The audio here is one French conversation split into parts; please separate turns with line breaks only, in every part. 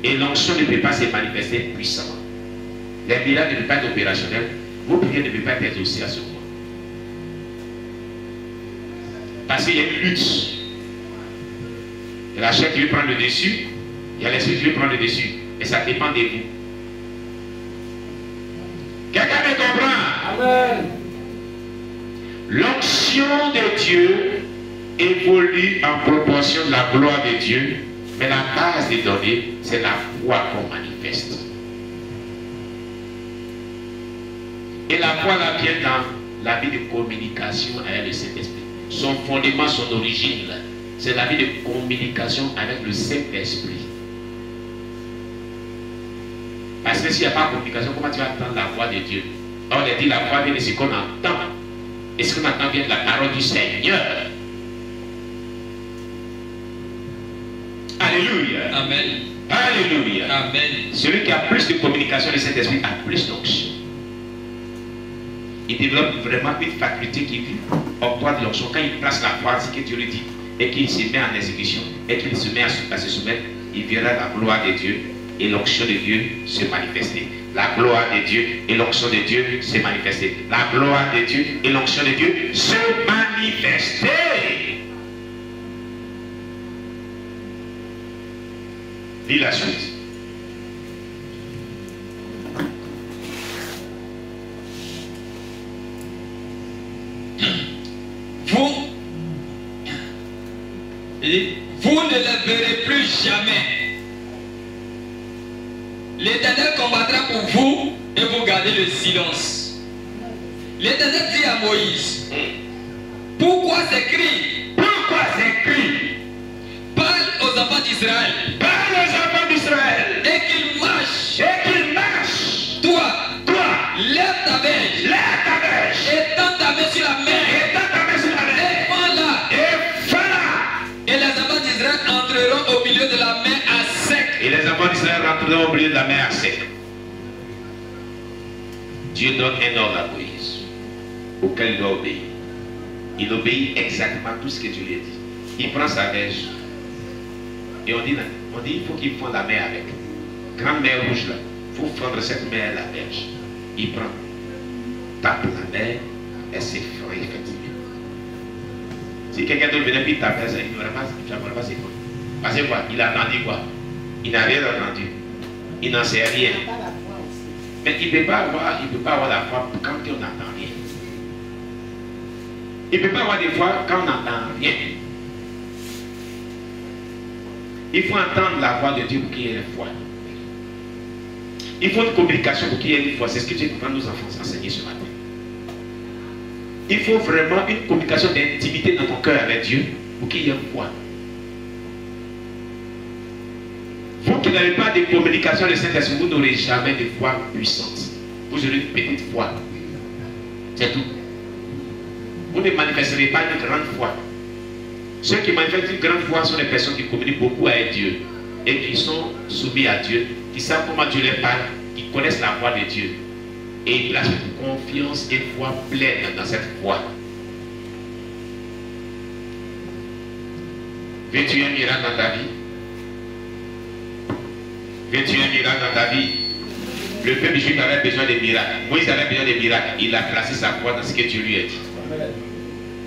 Et l'onction ne peut pas se manifester puissamment. Les miracles ne peuvent pas être opérationnels. Vos prières ne peuvent pas être exaucées à ce moment. Parce qu'il y a une lutte. Il y a la chair qui veut prendre le dessus. Il y a l'esprit qui veut prendre le dessus. Et ça dépend de vous. Quelqu'un me comprend? Amen. L'onction de Dieu évolue en proportion de la gloire de Dieu. Mais la base des données, c'est la foi qu'on manifeste. Et la foi là vient dans la vie de communication avec le Saint-Esprit. Son fondement, son origine, c'est la vie de communication avec le Saint-Esprit. Parce que s'il n'y a pas de communication, comment tu vas entendre la voix de Dieu? On a dit la voix vient de ce qu'on entend. Et ce qu'on entend vient de la parole du Seigneur. Alléluia. Amen. Alléluia. Amen. Celui qui a plus de communication avec le Saint-Esprit a plus d'onction. Il développe vraiment une faculté qui vit octroie de l'onction. Quand il place la foi, ce que Dieu lui dit, et qu'il se met en exécution, et qu'il se met à se soumettre, il verra la gloire de Dieu et l'onction de Dieu se manifester. La gloire de Dieu et l'onction de Dieu se manifester. La gloire de Dieu et l'onction de Dieu se manifester. Lis la suite.
Vous ne les verrez plus jamais. L'Éternel combattra pour vous et vous gardez le silence. L'Éternel dit à Moïse, pourquoi s'écrit?
Pourquoi s'écrit?
Parle aux enfants d'Israël.
Parle aux enfants d'Israël.
Et qu'ils marchent.
Et qu'ils marchent.
Toi, lève ta verge.
Lève ta verge.
Étends ta main sur la mer.
Étends ta main sur la mer.
Et fends-la.
Et fends-la.
Et les enfants d'Israël entreront au milieu de la mer à sec.
Et les enfants d'Israël rentreront au milieu de la mer à sec. Dieu donne un ordre à Moïse auquel il doit obéir. Il obéit exactement tout ce que Dieu lui a dit. Il prend sa verge. Et on dit il faut qu'il fonde la mer avec. Grande mer rouge là. Il faut fondre cette mer à la verge. Il prend, tape la mer, elle s'effondre effectivement. Si quelqu'un d'autre venait puis taper ça, il n'aurait pas s'effondrer. Parce que quoi? Il a entendu quoi? Il n'a rien entendu. Il n'en sait rien. Mais il ne peut pas avoir la foi quand on n'entend rien. Il ne peut pas avoir des fois quand on n'entend rien. Il faut entendre la voix de Dieu pour qu'il y ait la foi. Il faut une communication pour qu'il y ait une foi. C'est ce que Dieu nous nos enfants enseigner ce matin. Il faut vraiment une communication d'intimité dans ton cœur avec Dieu pour qu'il y ait une foi. Vous qui n'avez pas de communication de Saint-Esprit, vous n'aurez jamais de foi puissante. Vous aurez une petite foi. C'est tout. Vous ne manifesterez pas une grande foi. Ceux qui manifestent une grande foi sont les personnes qui communiquent beaucoup avec Dieu et qui sont soumis à Dieu, qui savent comment Dieu les parle, qui connaissent la voix de Dieu. Et ils placent une confiance et foi pleine dans cette foi. Veux-tu un miracle dans ta vie? Veux-tu un miracle dans ta vie? Le peuple juif avait besoin de miracles. Moïse avait besoin de miracles. Il a placé sa foi dans ce que Dieu lui a dit.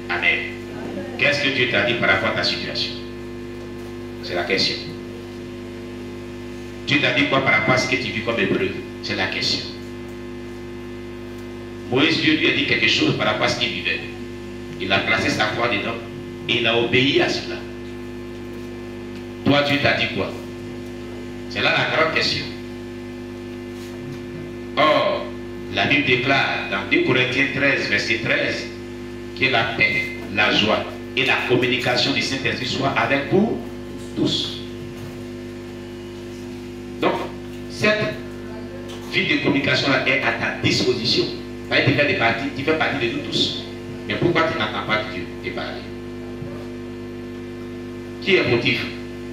Amen. Qu'est-ce que Dieu t'a dit par rapport à ta situation? C'est la question. Dieu t'a dit quoi par rapport à ce que tu vis comme épreuve? C'est la question. Moïse, Dieu lui a dit quelque chose par rapport à ce qu'il vivait. Il a placé sa foi dedans et il a obéi à cela. Toi, Dieu t'a dit quoi? C'est là la grande question. Or, la Bible déclare dans 2 Corinthiens 13, verset 13, que la paix, la joie et la communication du Saint-Esprit soient avec vous tous. Donc, cette vie de communication-là est à ta disposition. Tu fais partie de nous tous. Mais pourquoi tu n'entends pas Dieu te parler? Qui est motif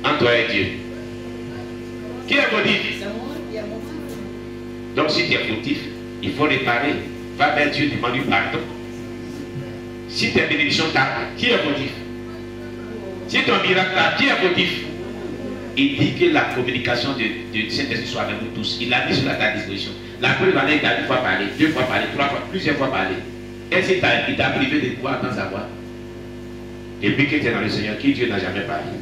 entre toi et Dieu? Qui est motif? Donc si tu es fautif, il faut réparer. Va vers Dieu, demande-lui pardon. Si tes bénédictions tardent, qui est fautif? Si ton miracle tarde, qui est fautif? il dit que la communication du Saint-Esprit soit avec nous tous. Il l'a mis sur ta disposition. La preuve en est qu'il a 1 fois parlé, 2 fois parlé, 3 fois, plusieurs fois parlé. Est-ce qu'il t'a privé de pouvoir entendre sa voix? Depuis que tu es dans le Seigneur, qui Dieu n'a jamais parlé?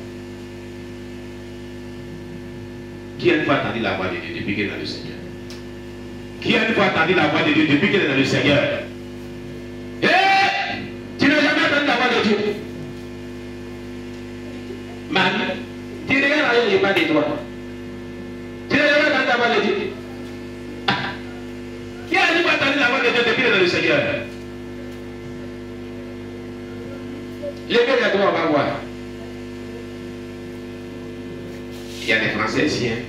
Qui a une fois entendu la voix de Dieu depuis qu'il est dans le Seigneur? Qui a une fois entendu la voix de Dieu depuis qu'il est dans le Seigneur? Tu n'as jamais entendu la voix de Dieu. Mamie, tu regardes là, il n'y a pas de toi. Tu n'as jamais entendu la voix de Dieu. Qui a une fois entendu la voix de Dieu depuis qu'il est dans le Seigneur? Levez les doigts, on va voir. Il y a des Français ici, hein.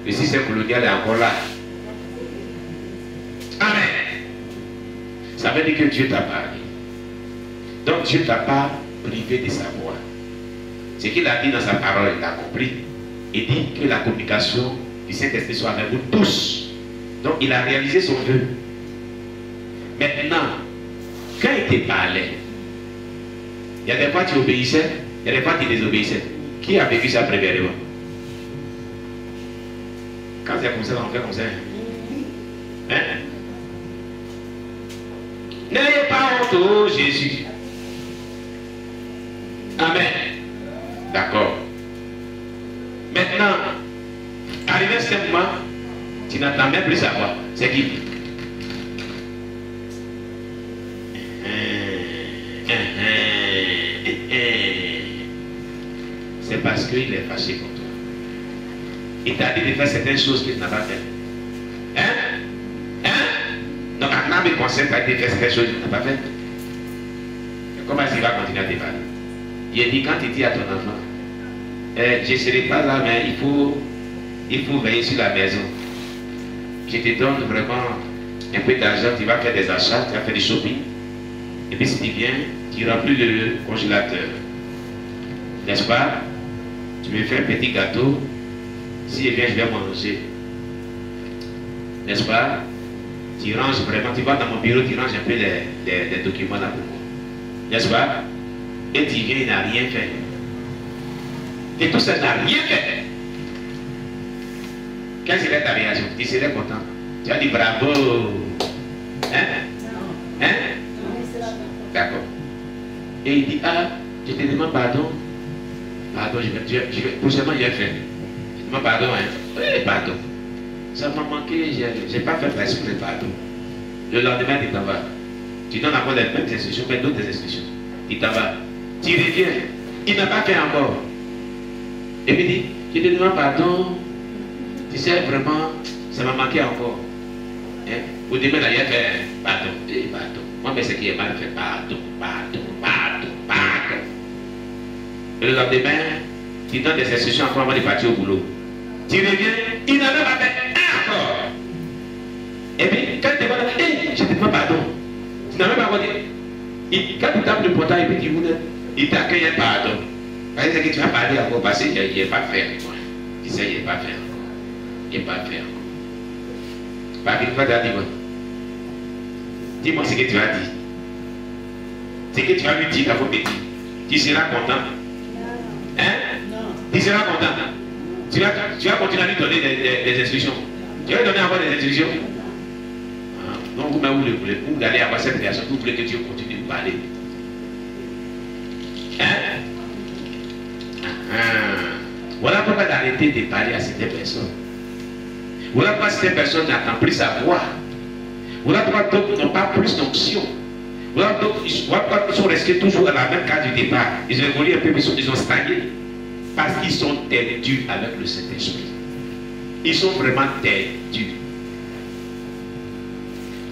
Le système colonial est encore là. Amen. Ça veut dire que Dieu t'a parlé. Donc Dieu ne t'a pas privé de sa voix. Ce qu'il a dit dans sa parole, il a compris. Il dit que la communication du Saint-Esprit soit avec vous tous. Donc il a réalisé son vœu. Maintenant, quand il te parlait, il y a des fois tu obéissais, il y a des fois tu désobéissais. Qui a vécu ça premièrement? Quand c'est comme ça, on fait comme ça. Hein? N'ayez pas honte, oh Jésus. Amen. D'accord. Maintenant, arrivé à ce moment, tu n'entends même plus sa voix. C'est qui? C'est parce qu'il est fâché contre toi. Il t'a dit de faire certaines choses qu'il n'a pas fait. Hein? Hein? Donc, un âme consciente t'a dit de faire certaines choses qu'il n'a pas fait. Comment est-ce qu'il va continuer à te parler? Il a dit, quand tu dis à ton enfant, je ne serai pas là, mais il faut veiller sur la maison. Je te donne vraiment un peu d'argent, tu vas faire des achats, tu vas faire du shopping. Et puis si tu viens, tu remplis le congélateur. N'est-ce pas? Tu me fais un petit gâteau. Si je viens, je vais manger. N'est-ce pas? Tu ranges vraiment, tu vas dans mon bureau, tu ranges un peu les documents là pour moi. N'est-ce pas? Et tu viens, il n'a rien fait. Et tout ça n'a rien fait. Quelle serait ta réaction? Tu serais content. Tu as dit bravo. Hein? Hein? D'accord. Et il dit, ah, je te demande pardon. Pardon, prochainement, je vais faire. Je te demande pardon, hein? Oui, pardon. Ça m'a manqué, je n'ai pas fait presque de pardon. Le lendemain, tu t'en vas. Tu donnes encore les mêmes instructions, mais d'autres instructions. Tu t'en vas. Tu reviens. Il n'a pas fait encore. Et puis il dit, je te demande pardon. Tu sais, vraiment, ça m'a manqué encore. Hein? Au demain, là, il a fait pardon. Et pardon. Moi, mais ce qui est mal fait, pardon, pardon, pardon, pardon. Et le lendemain, tu donnes des instructions encore avant de partir au boulot. Tu reviens, il n'a même pas fait encore. Et puis, quand tu te vois, je te demande pardon. Tu n'as même pas dit. Quand tu tapes le portail, et puis il t'accueille un pardon. Parce que tu vas parler encore, parce qu'il n'est pas fait encore. Tu sais, il n'est pas fait encore. Il n'est pas fait encore. Parce qu'il va te dire, dis-moi ce que tu as dit. Ce que tu vas lui dire, d'abord petit. Tu seras content. Hein? Tu seras content. Tu vas continuer à lui donner des instructions. Tu vas lui donner encore des instructions. Donc vous-même, vous allez avoir cette réaction. Vous voulez que Dieu continue de parler. Hein? Voilà pourquoi d'arrêter de parler à cette personne. Voilà pourquoi cette personne n'entend plus sa voix. Voilà pourquoi d'autres n'ont pas plus d'onction. Voilà pourquoi ils sont restés toujours à la même case du départ. Ils ont évolué un peu, mais ils ont stagné. Parce qu'ils sont tendus avec le Saint-Esprit. Ils sont vraiment tendus.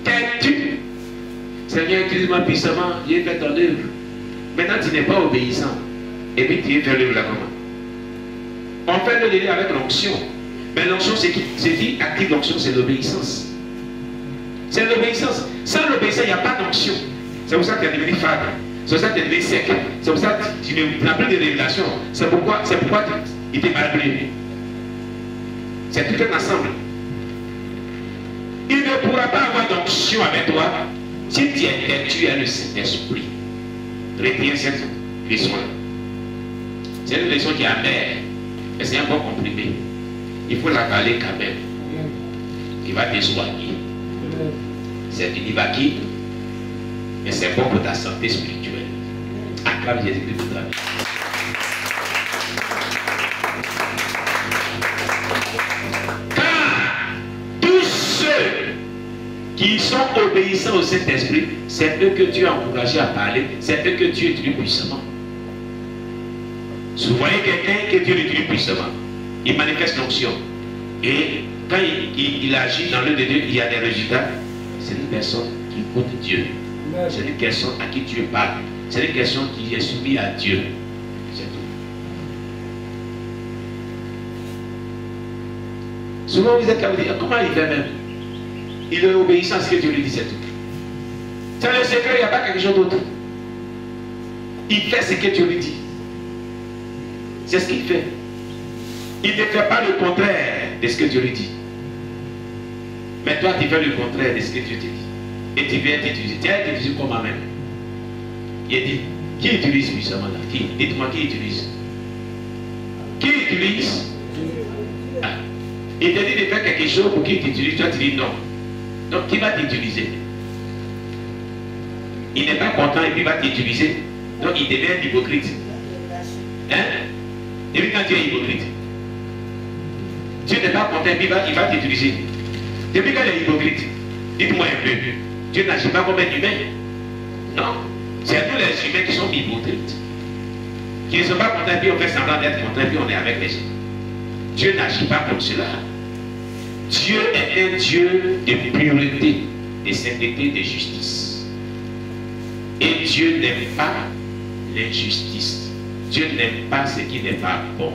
Tendus. Seigneur, utilise-moi puissamment, j'ai fait ton œuvre. Maintenant, tu n'es pas obéissant. Et puis, tu es fait l'œuvre là comment? On fait le délai avec l'onction. Mais l'onction, c'est qui active l'onction? C'est l'obéissance. C'est l'obéissance. Sans l'obéissance, il n'y a pas d'onction. C'est pour ça que tu es devenu fade. C'est pour ça que tu es devenu sec. C'est pour ça que tu n'as plus de révélation. C'est pourquoi il t'est mal pris. C'est tout un ensemble. Il ne pourra pas avoir d'onction avec toi si tu es têtu à le Saint-Esprit. Retiens cette leçon. C'est une leçon qui est amère. Mais c'est un bon comprimé. Il faut l'avaler quand même. Il va te soigner. C'est une Ivaki, mais c'est bon pour ta santé spirituelle. Acclame Jésus-Christ pour ta vie. Car tous ceux qui sont obéissants au Saint-Esprit, c'est eux que Dieu a encouragé à parler, c'est eux que Dieu utilise puissamment. Si vous voyez quelqu'un que Dieu utilise puissamment, il manifeste l'onction. Et quand il agit dans le de Dieu, il y a des résultats. C'est une personne qui écoute Dieu. C'est une personne à qui Dieu parle. C'est une personne qui est soumise à Dieu. C'est tout. Souvent vous êtes là, vous dites, comment il fait même? Il est obéissant à ce que Dieu lui dit, c'est tout. C'est le secret, il n'y a pas quelque chose d'autre. Il fait ce que Dieu lui dit. C'est ce qu'il fait. Il ne fait pas le contraire de ce que Dieu lui dit. Mais toi, tu fais le contraire de ce que Dieu te dit. Et tu viens t'utiliser. Tu as utilisé comme moi-même. Il dit, qui utilise puissamment là? Qui? Dites-moi qui utilise. Qui utilise? Ah. Il te dit de faire quelque chose pour qu'il t'utilise. Toi, tu dis non. Donc, qui va t'utiliser? Il n'est pas content et puis il va t'utiliser. Donc, il devient hypocrite. Hein? Et puis quand tu es hypocrite, Dieu n'est pas content et puis il va t'utiliser. Depuis quand il est hypocrite, dites-moi un peu, Dieu n'agit pas comme un humain. Non. C'est tous les humains qui sont hypocrites. Qui ne sont pas contents et puis on fait semblant d'être contents et puis on est avec les gens. Dieu n'agit pas comme cela. Dieu est un Dieu de pureté, de sainteté, de justice. Et Dieu n'aime pas l'injustice. Dieu n'aime pas ce qui n'est pas bon.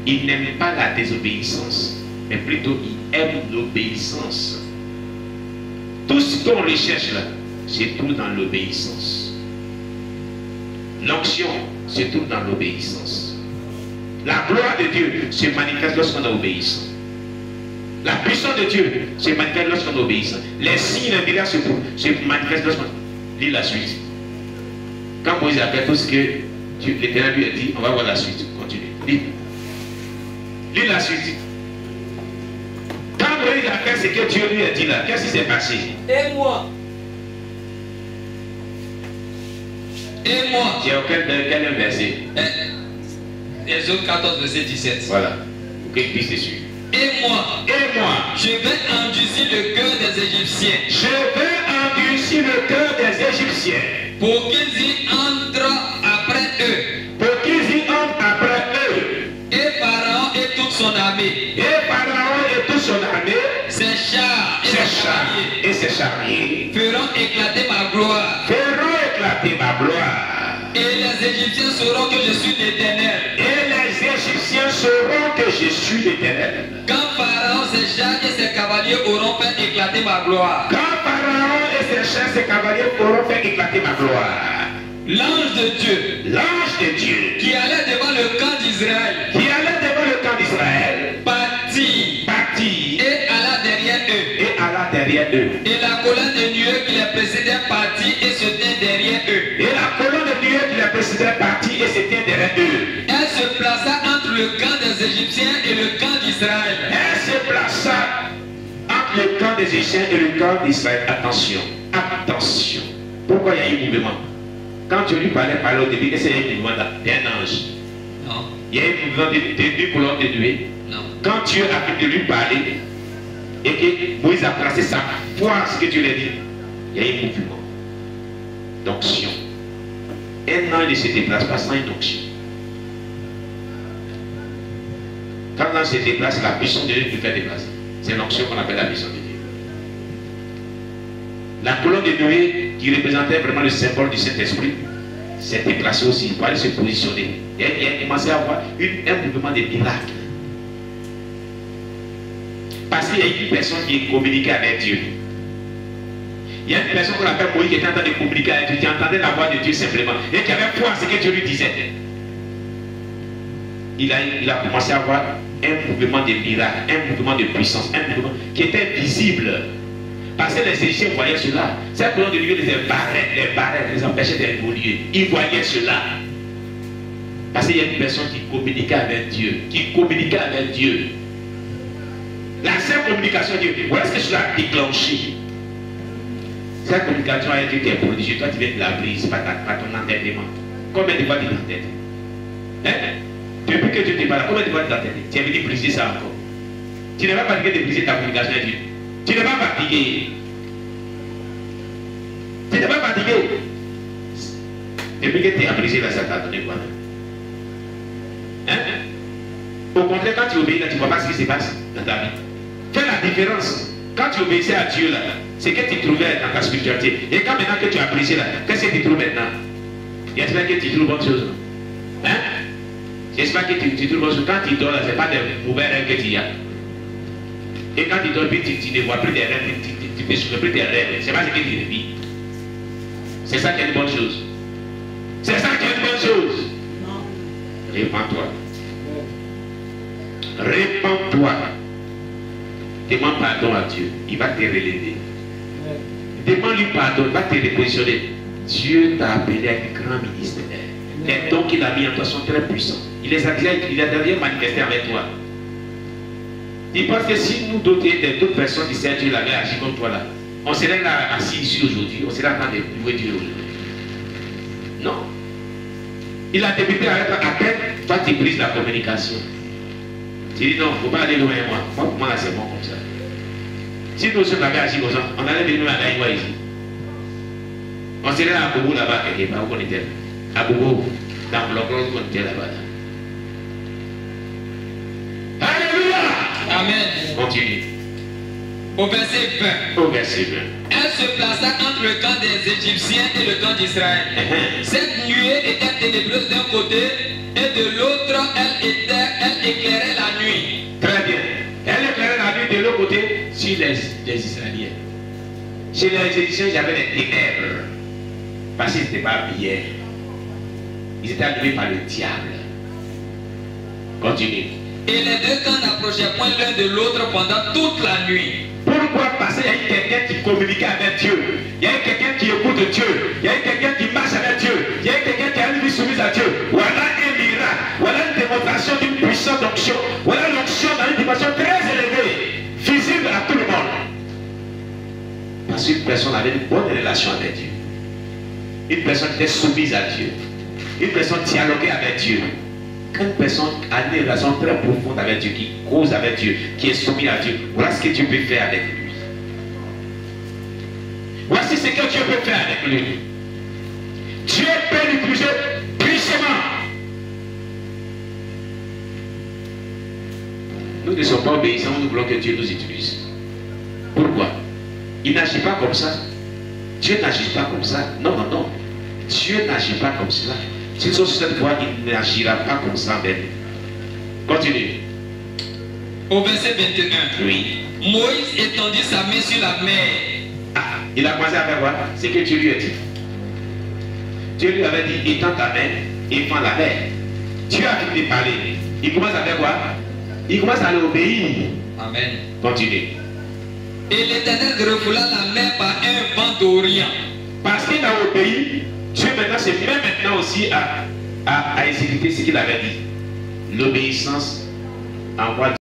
Il n'aime pas la désobéissance, mais plutôt il aime l'obéissance. Tout ce qu'on recherche là, c'est tout dans l'obéissance. L'onction, c'est tout dans l'obéissance. La gloire de Dieu se manifeste lorsqu'on est obéissant. La puissance de Dieu se manifeste lorsqu'on est obéissant. Les signes et les miracles se manifestent lorsqu'on... Lis la suite. Quand Moïse a fait tout ce que l'Éternel lui a dit, on va voir la suite. Continue. Lis la suite. Quand Moïse a fait ce que Dieu lui a dit là, qu'est-ce qui s'est passé?
Et moi. Et moi.
Tu as quel verset?
Exode 14, verset 17.
Voilà. Ok, puis c'est sûr.
Et moi, je vais endurcir le cœur des Égyptiens.
Je vais endurcir le cœur des Égyptiens.
Pour qu'ils y entrent après eux.
Pour qu'ils y entrent après eux.
Et Pharaon et toute son armée.
Et Pharaon et toute son armée.
Ses chars et ses charriers
feront
éclater ma gloire.
Feront éclater ma gloire.
Et les Égyptiens sauront que je suis l'Éternel.
Et les Égyptiens sauront que je suis l'Éternel.
Quand Pharaon, ses chars et ses cavaliers auront fait éclater ma gloire.
Quand Pharaon et ses chars et ses cavaliers auront fait éclater ma gloire.
L'ange de Dieu, qui allait devant le camp d'Israël, partit et alla derrière eux. Et la colonne de nuée qui les précédait partit et se tint derrière eux. Elle se plaça entre le camp des Égyptiens et le camp d'Israël.
Attention, attention. Pourquoi il y a eu un mouvement? Quand tu lui parlais au début, est-ce qu'il y a eu un mouvement d'un ange?
Non.
Il y a eu un mouvement de colonne de nuée.
Non.
Quand Dieu a pu lui parler et que Moïse a placé sa foi à ce que Dieu lui a dit, il y a eu un mouvement d'onction. Un ange ne se déplace pas sans une onction. Quand l'ange se déplace, la puissance de Dieu lui fait déplacer. C'est l'onction qu'on appelle la puissance de Dieu. La colonne de Noé, qui représentait vraiment le symbole du Saint-Esprit, s'est déplacée aussi pour aller se positionner. Et il a commencé à avoir un mouvement de miracles. Parce qu'il y a une personne qui communiquait avec Dieu. Il y a une personne qu'on appelle Moïse qui était en train de communiquer avec Dieu, qui entendait la voix de Dieu simplement, et qui avait foi à ce que Dieu lui disait. Il a commencé à avoir un mouvement de miracles, un mouvement de puissance, un mouvement qui était visible. Parce que les Égyptiens voyaient cela. Cette colonne de nuée les barrait, les empêchait d'évoluer. Ils voyaient cela. Parce Parce qu'il y a une personne qui communiquait avec Dieu. La seule communication avec Dieu. Où est-ce que tu l'as déclenché? Cette communication avec Dieu qui est prodigieux. Toi, tu viens de la brise par ton entendement. Combien de fois tu l'entends? Depuis que tu te parles, combien de fois tu l'entends? Tu es venu briser ça encore. Tu n'es pas fatigué de briser ta communication avec Dieu. Tu n'es pas fatigué. Tu n'es pas fatigué. Depuis que tu as brisé là, ça t'a donné quoi? Au contraire, quand tu obéis là, tu ne vois pas ce qui se passe dans ta vie. Fais la différence. Quand tu obéissais à Dieu là, c'est que tu trouvais dans ta spiritualité. Et quand maintenant que tu as brisé là, qu'est-ce que tu trouves maintenant? J'espère que tu trouves bonne chose. J'espère que tu trouves bonne chose. Quand tu dors là, ce n'est pas des mauvais rêves que tu as. Et quand tu dors, tu ne vois plus des rêves, tu ne souffres plus des rêves. Ce n'est pas ce que tu vis. C'est ça qui est une bonne chose. C'est ça qui est une bonne chose. Répands-toi. Répands-toi. Demande pardon à Dieu. Il va te relever. Demande-lui pardon. Il va te repositionner. Dieu t'a appelé à un grand ministère. Les dons qu'il a mis en toi sont très puissants. Il les a déjà manifestés avec toi. Il pense que si nous d'autres personnes qui servent Dieu l'avaient agi comme toi là, on serait là assis ici aujourd'hui. On serait en train de louer Dieu aujourd'hui. Non. Il a débuté avec toi. À peine, toi tu brises la communication. Tu dis non, il ne faut pas aller loin de moi. Moi, pour moi, là, c'est bon comme ça. Si nous sommes agi comme ça, on allait venir à Gaïwa ici. On serait là à Bobo là-bas, quelque part, où on était. À Bobo, dans le bloc, où on était là-bas. Alléluia!
Amen.
Continue.
Au verset 20.
Au verset 20.
Elle se plaça entre le camp des Égyptiens et le camp d'Israël. Cette nuée était ténébreuse d'un côté et de l'autre, elle éclairait la nuit.
Très bien. Elle éclairait la nuit de l'autre côté sur les Israéliens. Chez les Égyptiens, il y avait des ténèbres. Parce qu'ils n'étaient pas habillés. Ils étaient animés par le diable. Continue.
Et les deux camps n'approchaient point l'un de l'autre pendant toute la nuit.
Pourquoi? Parce qu'il y a eu quelqu'un qui communiquait avec Dieu. Il y a eu quelqu'un qui écoute Dieu. Il y a eu quelqu'un qui marche avec Dieu. Il y a eu quelqu'un qui a une vie soumise à Dieu. Voilà un miracle. Voilà une démonstration d'une puissante onction. Voilà l'onction dans une dimension très élevée, visible à tout le monde. Parce qu'une personne avait une bonne relation avec Dieu. Une personne était soumise à Dieu. Une personne dialoguait avec Dieu. Quand une personne a une relation très profonde avec Dieu, qui cause avec Dieu, qui est soumise à Dieu, voilà ce que Dieu peut faire avec lui. Voici ce que Dieu peut faire avec lui. Dieu peut l'utiliser puissamment. Nous ne sommes pas obéissants, nous voulons que Dieu nous utilise. Pourquoi? Il n'agit pas comme ça. Dieu n'agit pas comme ça. Non, non, non. Dieu n'agit pas comme cela. S'ils sont sur cette voie, il n'agira pas comme ça avec nous. Continue.
Au verset 21.
Oui.
Moïse étendit sa main sur la mer.
Ah, il a commencé à faire quoi? C'est que Dieu lui a dit. Dieu lui avait dit, étends ta main et fends la mer. Dieu a fini de parler. Il commence à faire quoi? Il commence à l'obéir.
Amen.
Continue.
Et l'Éternel refoula la mer par un vent d'Orient.
Parce qu'il a obéi, Dieu maintenant se met maintenant aussi à exécuter ce qu'il avait dit. L'obéissance envoie